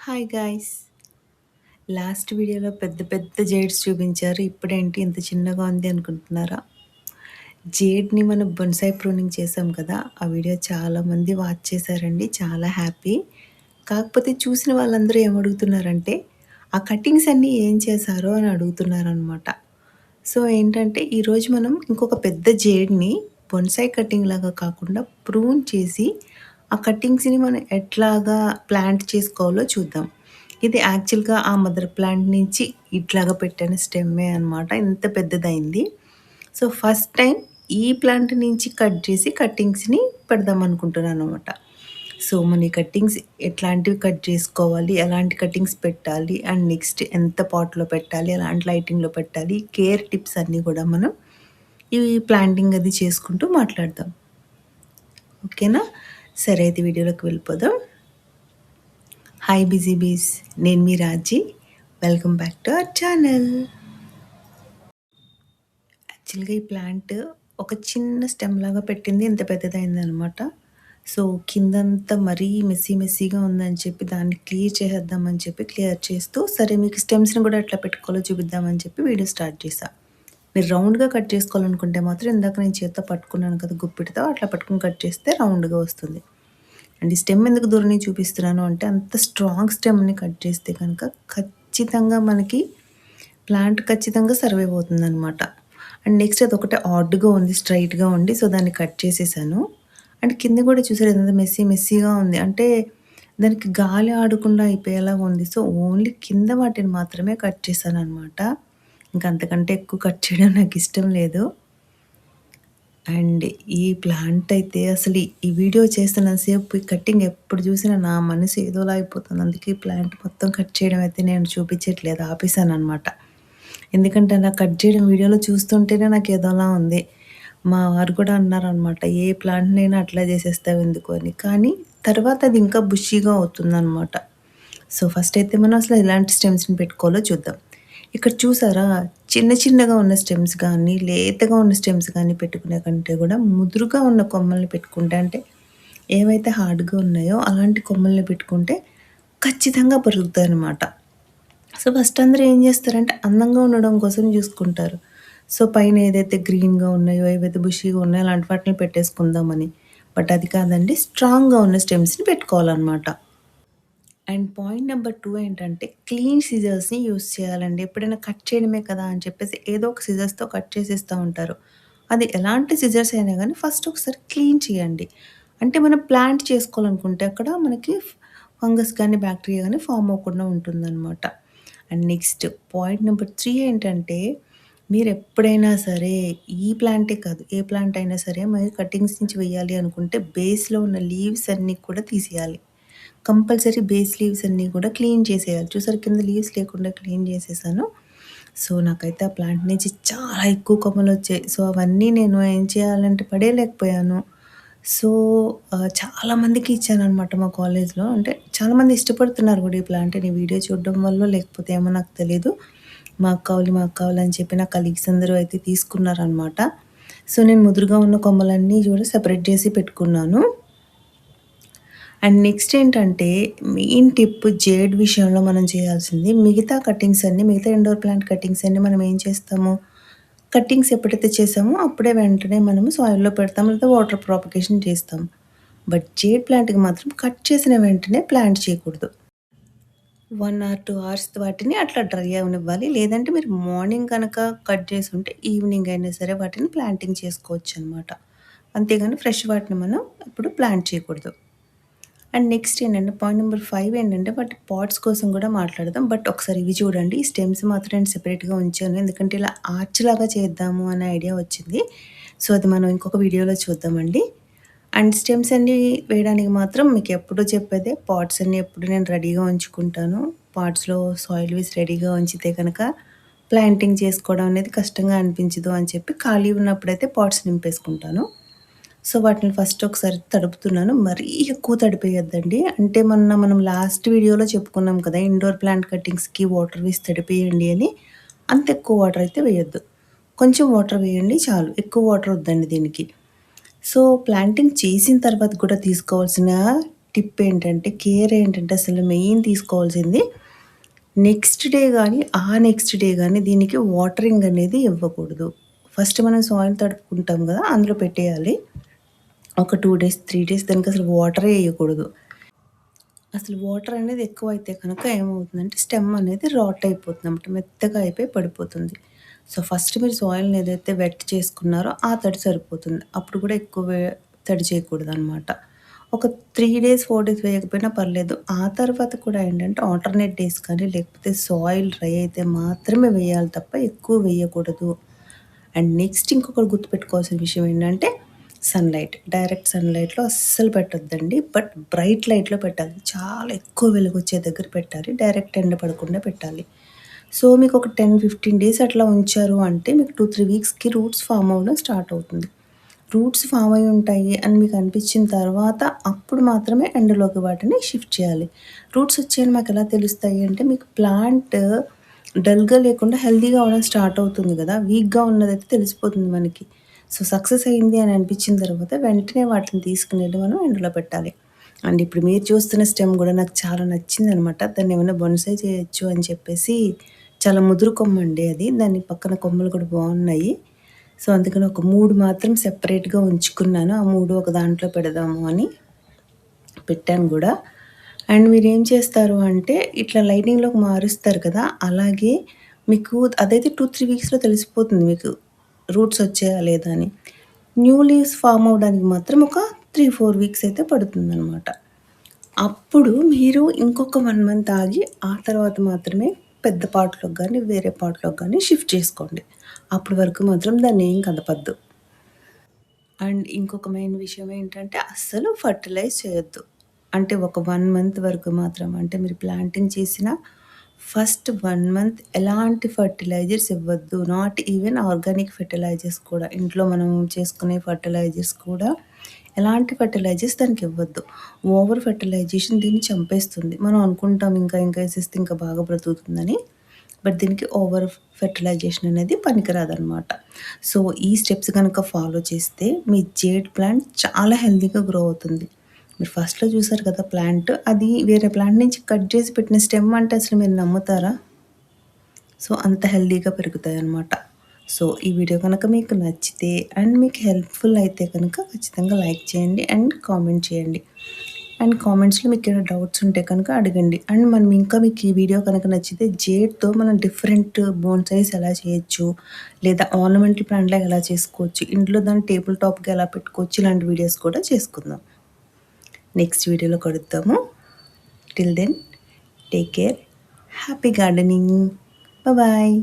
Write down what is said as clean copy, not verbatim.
Hi guys. Last వీడియోలో పెద్ద పెద్ద జేడ్స్ చూపించారు. ఇప్పుడేంటి ఇంత చిన్నగా ఉంది అనుకుంటున్నారా? జేడ్‌ని మనం బొన్సాయి ప్రూనింగ్ చేసాం కదా! ఆ వీడియో చాలామంది వాచ్ చేశారండి. చాలా హ్యాపీ. కాకపోతే చూసిన వాళ్ళందరూ ఏమడుగుతున్నారంటే, ఆ కటింగ్స్ అన్నీ ఏం చేశారు అని అడుగుతున్నారనమాట. సో, ఏంటంటే ఈరోజు మనం ఇంకొక పెద్ద జేడ్‌ని బొన్సాయి కటింగ్ లాగా కాకుండా ప్రూన్ చేసి, ఆ కటింగ్స్‌ని మనం ఎట్లాగా ప్లాంట్ చేసుకోవాలో చూద్దాం. ఇది యాక్చువల్‌గా ఆ మదర్ ప్లాంట్ నుంచి ఇట్లాగా పెట్టిన స్టెమ్మే అనమాట. ఇంత పెద్దదయింది. సో, ఫస్ట్ టైమ్ ఈ ప్లాంట్ నుంచి కట్ చేసి కట్టింగ్స్‌ని పెడదాం అనుకుంటున్నాననమాట. సో, మన ఈ కట్టింగ్స్ ఎట్లాంటివి కట్ చేసుకోవాలి, ఎలాంటి కట్టింగ్స్ పెట్టాలి, అండ్ నెక్స్ట్ ఎంత పాట్‌లో పెట్టాలి, ఎలాంటి లైటింగ్‌లో పెట్టాలి, కేర్ టిప్స్ అన్నీ కూడా మనం ఈ ప్లాంటింగ్ అది చేసుకుంటూ మాట్లాడదాం. ఓకేనా? సరే అయితే వీడియోలోకి వెళ్ళిపోదాం. Hi busy bees. నేను మీ Raji. Welcome back to our channel. యాక్చువల్‌గా ఈ ప్లాంట్ ఒక చిన్న స్టెమ్ లాగా పెట్టింది ఇంత పెద్దదయిందనమాట. సో, కిందంతా మరీ మెస్సీగా ఉందని చెప్పి దాన్ని క్లియర్ చేసేద్దామని చెప్పి క్లియర్ చేస్తూ, సరే మీకు స్టెమ్స్‌ని కూడా ఎట్లా పెట్టుకోవాలో చూపిద్దామని చెప్పి వీడియో స్టార్ట్ చేశా. మీరు రౌండ్‌గా కట్ చేసుకోవాలనుకుంటే మాత్రం ఇందాక నేను చేత్తో పట్టుకున్నాను కదా గుప్పిటితో, అట్లా పట్టుకొని కట్ చేస్తే రౌండ్‌గా వస్తుంది. అండ్ ఈ స్టెమ్ ఎందుకు దూరం చూపిస్తున్నాను అంటే, అంత స్ట్రాంగ్ స్టెమ్‌ని కట్ చేస్తే కనుక ఖచ్చితంగా మనకి ప్లాంట్ ఖచ్చితంగా సర్వైవ్ అవుతుందనమాట. అండ్ నెక్స్ట్ అదొకటే ఆడ్‌గా ఉంది, స్ట్రెయిట్‌గా ఉండి సో, దాన్ని కట్ చేసేసాను. అండ్ కింద కూడా చూసారు ఎంత మెస్సీగా ఉంది. అంటే దానికి గాలి ఆడకుండా అయిపోయేలాగా ఉంది. సో, ఓన్లీ కింద వాటిని మాత్రమే కట్ చేశాననమాట. ఇంక అంతకంటే ఎక్కువ కట్ చేయడం నాకిష్టం లేదు. అండ్ ఈ ప్లాంట్ అయితే అసలు ఈ వీడియో చేస్తున్నంత సేపు ఈ కటింగ్ ఎప్పుడు చూసినా నా మనసు ఏదోలా అయిపోతుంది. అందుకే ఈ ప్లాంట్ మొత్తం కట్ చేయడం అయితే నేను చూపించట్లేదు. ఆపేసాననమాట. ఎందుకంటే అలా కట్ చేయడం వీడియోలో చూస్తుంటేనే నాకు ఏదోలా ఉంది. మా వారు కూడా అన్నారనమాట, "ఏ ప్లాంట్‌నైనా అట్లా చేసేస్తావు ఎందుకు" అని. కానీ తర్వాత అది ఇంకా బుషీగా అవుతుందనమాట. సో, ఫస్ట్ అయితే మనం అసలు ఎలాంటి స్టెమ్స్‌ని పెట్టుకోవాలో చూద్దాం. ఇక్కడ చూసారా? చిన్నగా ఉన్న స్టెమ్స్ గానీ, లేతగా ఉన్న స్టెమ్స్ గానీ పెట్టుకునే కంటే గూడా ముదురుగా ఉన్న కొమ్మల్ని పెట్టుకుంటే అంటే ఏవైతే హార్డ్‌గా ఉన్నాయో అలాంటి కొమ్మల్ని పెట్టుకుంటే ఖచ్చితంగా పెరుగుతాయనమాట. సో, ఫస్ట్ అందరూ ఏం జేస్తారంటే అందంగా ఉండడం కోసం జూసుకుంటారు. సో, పైన ఏదైతే గ్రీన్‌గా ఉన్నాయో, ఏవైతే బుషీగా ఉన్నాయో అలాంటి వాటిని పెట్టేసుకుందామని. బట్ అది కాదండి. స్ట్రాంగ్‌గా ఉన్న స్టెమ్స్‌ని పెట్టుకోవాలనమాట. అండ్ పాయింట్ నెంబర్ 2 ఏంటంటే క్లీన్ సిజర్స్‌ని యూజ్ చేయాలండి. ఎప్పుడైనా కట్ చేయడమే కదా అని చెప్పేసి ఏదో ఒక సిజర్స్‌తో కట్ చేసేస్తా ఉంటారు. అది ఎలాంటి సిజర్స్ అయినా గానీ ఫస్ట్ ఒకసారి క్లీన్ చేయండి. అంటే మనం ప్లాంట్ చేసుకోవాలనుకుంటే అక్కడ మనకి ఫంగస్ గానీ, బ్యాక్టీరియా గానీ ఫార్మ్ అవ్వకుండా ఉంటుందనమాట. అండ్ నెక్స్ట్ పాయింట్ నెంబర్ 3 ఏంటంటే మీరెప్పుడైనా సరే ఈ ప్లాంటే కాదు, ఏ ప్లాంట్ అయినా సరే మరి కటింగ్స్ నుంచి వేయాలి అనుకుంటే బేస్‌లో ఉన్న లీవ్స్ అన్నీ కూడా తీసేయాలి. కంపల్సరీ బేస్ లీవ్స్ అన్నీ కూడా క్లీన్ చేసేయాలి. చూసారు కింద లీవ్స్ లేకుండా క్లీన్ చేసేసాను. సో, నాకైతే ఆ ప్లాంట్ నుంచి చాలా ఎక్కువ కొమ్మలొచ్చాయి. సో, అవన్నీ నేను ఏం చేయాలంటే పడేయలేకపోయాను. సో, చాలామందికి ఇచ్చాననమాట మా కాలేజ్‌లో. అంటే చాలామంది ఇష్టపడుతున్నారు కూడా ఈ ప్లాంట్‌ని వీడియో చూడడం వల్లో లేకపోతే ఏమో నాకు తెలీదు. మాకు కావాలని చెప్పి నా కలీగ్స్ అందరూ అయితే తీసుకున్నారనమాట. సో, నేను ముదురుగా ఉన్న కొమ్మలన్నీ కూడా సెపరేట్ చేసి పెట్టుకున్నాను. అండ్ నెక్స్ట్ ఏంటంటే, మెయిన్ టిప్ జేడ్ విషయంలో మనం చేయాల్సింది మిగతా కటింగ్స్ అన్నీ, మిగతా ఇండోర్ ప్లాంట్ కటింగ్స్ అన్నీ మనం ఏం చేస్తాము, కటింగ్స్ ఎప్పుడైతే చేసామో అప్పుడే వెంటనే మనము సాయిల్‌లో పెడతాం లేదా వాటర్ ప్రాపగేషన్ చేస్తాం. బట్ జేడ్ ప్లాంట్‌కి మాత్రం కట్ చేసిన వెంటనే ప్లాంట్ చేయకూడదు. 1 ఆర్ 2 అవర్స్ వాటిని అట్లా డ్రై అవ్వనివ్వాలి. లేదంటే మీరు మార్నింగ్ గనక కట్ చేసుంటే ఈవినింగ్ అయినా సరే వాటిని ప్లాంటింగ్ చేసుకోవచ్చనమాట. అంతేగాని ఫ్రెష్ వాటిని మనం ఎప్పుడు ప్లాంట్ చేయకూడదు. అండ్ నెక్స్ట్ ఏంటంటే పాయింట్ నెంబర్ 5 ఏంటంటే వాటి పాట్స్ కోసం కూడా మాట్లాడదాం. బట్ ఒకసారి ఇవి చూడండి. ఈ స్టెమ్స్ మాత్రం నేను సెపరేట్‌గా ఉంచాను. ఎందుకంటే ఇలా ఆర్చ్‌లాగా చేద్దాము అనే ఐడియా వచ్చింది. సో, అది మనం ఇంకొక వీడియోలో చూద్దామండి. అండ్ స్టెమ్స్ అన్నీ వేయడానికి మాత్రం మీకు ఎప్పుడూ చెప్పేదే పాట్స్ అన్నీ ఎప్పుడు నేను రెడీగా ఉంచుకుంటాను. పాట్స్‌లో సాయిల్ వేసి రెడీగా ఉంచితే గనక ప్లాంటింగ్ చేసుకోవడం అనేది కష్టంగా అనిపించదు అని చెప్పి ఖాళీ ఉన్నప్పుడైతే పాట్స్ నింపేసుకుంటాను. సో, వాటిని ఫస్ట్ ఒకసారి తడుపుతున్నాను. మరీ ఎక్కువ తడిపేయొద్దండి. అంటే మొన్న మనం లాస్ట్ వీడియోలో చెప్పుకున్నాం కదా! ఇండోర్ ప్లాంట్ కటింగ్స్‌కి వాటర్ వేసి తడిపేయండి అని. అంత ఎక్కువ వాటర్ అయితే వేయొద్దు. కొంచెం వాటర్ వేయండి చాలు. ఎక్కువ వాటర్ వద్దండి దీనికి. సో, ప్లాంటింగ్ చేసిన తర్వాత కూడా తీసుకోవాల్సిన టిప్ ఏంటంటే, కేర్ ఏంటంటే అసలు మెయిన్ తీసుకోవాల్సింది నెక్స్ట్ డే గానీ, నెక్స్ట్ డే గానీ దీనికి వాటరింగ్ అనేది ఇవ్వకూడదు. ఫస్ట్ మనం సాయిల్ తడుపుకుంటాం గదా! అందులో పెట్టేయాలి. ఒక 2 డేస్, 3 డేస్ దానికసలు వాటరే ఎయకూడదు. అసలు వాటర్ అనేది ఎక్కువైతే కనుక ఏమవుతుందంటే స్టెమ్ అనేది రాట్ అయిపోతుందన్నమాట. మెత్తగా అయిపోయి పడిపోతుంది. సో, ఫస్ట్ మీరు సాయిల్‌ని ఏదైతే వెట్ చేసుకున్నారో ఆ తడి సరిపోతుంది. అప్పుడు కూడా ఎక్కువ తడి చేయకూడదనమాట. ఒక 3 డేస్, 4 డేస్ వేయకపోయినా పర్లేదు. ఆ తర్వాత కూడా ఏంటంటే ఆల్టర్‌నేట్ డేస్ కానీ లేకపోతే సాయిల్ డ్రై అయితే మాత్రమే వేయాలి తప్ప ఎక్కువ వేయకూడదు. అండ్ నెక్స్ట్ ఇంకొకటి గుర్తుపెట్టుకోవాల్సిన విషయం ఏంటంటే సన్‌లైట్. డైరెక్ట్ సన్‌లైట్‌లో అస్సలు పెట్టొద్దండి. బట్ బ్రైట్ లైట్‌లో పెట్టాలి. చాలా ఎక్కువ వెలుగొచ్చే దగ్గర పెట్టాలి. డైరెక్ట్ ఎండ పడకుండా పెట్టాలి. సో, మీకొక 10, 15 డేస్ అట్లా ఉంచారు అంటే మీకు 2, 3 వీక్స్‌కి రూట్స్ ఫార్మ్ అవ్వడం స్టార్ట్ అవుతుంది. రూట్స్ ఫార్మ్ అయ్యి ఉంటాయి అని మీకు అనిపించిన తర్వాత అప్పుడు మాత్రమే ఎండలోకి వాటిని షిఫ్ట్ చేయాలి. రూట్స్ వచ్చాయని మాకెలా తెలుస్తాయి అంటే మీకు ప్లాంట్ డల్‌గా లేకుండా హెల్తీగా అవ్వడం స్టార్ట్ అవుతుంది గదా! వీక్‌గా ఉన్నదైతే తెలిసిపోతుంది మనకి. సో, సక్సెస్ అయింది అని అనిపించిన తర్వాత వెంటనే వాటిని తీసుకొనెళ్ళి మనం ఎండలో పెట్టాలి. అండ్ ఇప్పుడు మీరు చూస్తున్న స్టెమ్ గూడా నాకు చాలా నచ్చిందనమాట. దాన్నేమన్నా బొన్సాయ్ చేయొచ్చు అని చెప్పేసి చాలా ముదురు కొమ్మండి అది. దాని పక్కన కొమ్మలు కూడా బావున్నాయి. సో, అందుకని ఒక 3 మాత్రం సెపరేట్‌గా ఉంచుకున్నాను. ఆ 3 ఒక దాంట్లో పెడదాము అని పెట్టాను గూడా. అండ్ మీరేం చేస్తారు అంటే ఇట్లా లైటింగ్‌లోకి మారుస్తారు కదా! అలాగే మీకు అదైతే 2, 3 వీక్స్‌లో తెలిసిపోతుంది మీకు రూట్స్ వచ్చాయా లేదా అని. న్యూ లీవ్స్ ఫార్మ్ అవ్వడానికి మాత్రం ఒక 3, 4 వీక్స్ అయితే పడుతుందనమాట. అప్పుడు మీరు ఇంకొక 1 మంత్ ఆగి, ఆ తర్వాత మాత్రమే పెద్ద పాట్‌లోకి గానీ, వేరే పాట్‌లోకి గానీ షిఫ్ట్ చేసుకోండి. అప్పటి వరకు మాత్రం దాన్నేం కదపొద్దు. అండ్ ఇంకొక మెయిన్ విషయం ఏంటంటే అస్సలు ఫర్టిలైజ్ చేయొద్దు. అంటే ఒక 1 మంత్ వరకు మాత్రం అంటే మీరు ప్లాంటింగ్ చేసిన ఫస్ట్ 1 మంత్ ఎలాంటి ఫర్టిలైజర్స్ ఇవ్వద్దు. నాట్ ఈవెన్ ఆర్గానిక్ ఫెర్టిలైజర్స్ కూడా. ఇంట్లో మనం చేసుకునే ఫర్టిలైజర్స్ కూడా ఎలాంటి ఫెర్టిలైజర్స్ దానికి ఇవ్వద్దు. ఓవర్ ఫెర్టిలైజేషన్ దీన్ని చంపేస్తుంది. మనం అనుకుంటాం ఇంకా ఏసేస్తే ఇంకా బాగా బ్రతుకుతుందని. బట్ దీనికి ఓవర్ ఫెర్టిలైజేషన్ అనేది పనికిరాదనమాట. సో, ఈ స్టెప్స్ గనక ఫాలో చేస్తే మీ జేడ్ ప్లాంట్ చాలా హెల్తీగా గ్రో అవుతుంది. మీరు ఫస్ట్‌లో చూసారు కదా ప్లాంట్, అది వేరే ప్లాంట్ నుంచి కట్ చేసి పెట్టిన స్టెమ్ అంటే అసలు మీరు నమ్ముతారా? సో, అంత హెల్తీగా పెరుగుతాయనమాట. సో, ఈ వీడియో గనక మీకు నచ్చితే అండ్ మీకు హెల్ప్‌ఫుల్ అయితే కనుక ఖచ్చితంగా లైక్ చేయండి అండ్ కామెంట్ చేయండి. అండ్ కామెంట్స్‌లో మీకేమైనా డౌట్స్ ఉంటే కనుక అడగండి. అండ్ మనం ఇంకా మీకు ఈ వీడియో కనుక నచ్చితే జేడ్‌తో మనం డిఫరెంట్ బోన్సాయిస్ ఎలా చేయొచ్చు, లేదా ఆర్నమెంటల్ ప్లాంట్‌లాగా ఎలా చేసుకోవచ్చు, ఇంట్లో దాన్ని టేబుల్ టాప్‌గా ఎలా పెట్టుకోవచ్చు, ఇలాంటి వీడియోస్ కూడా చేసుకుందాం. నెక్స్ట్ వీడియోలో కలుద్దాము. Till then take care. Happy gardening. Bye.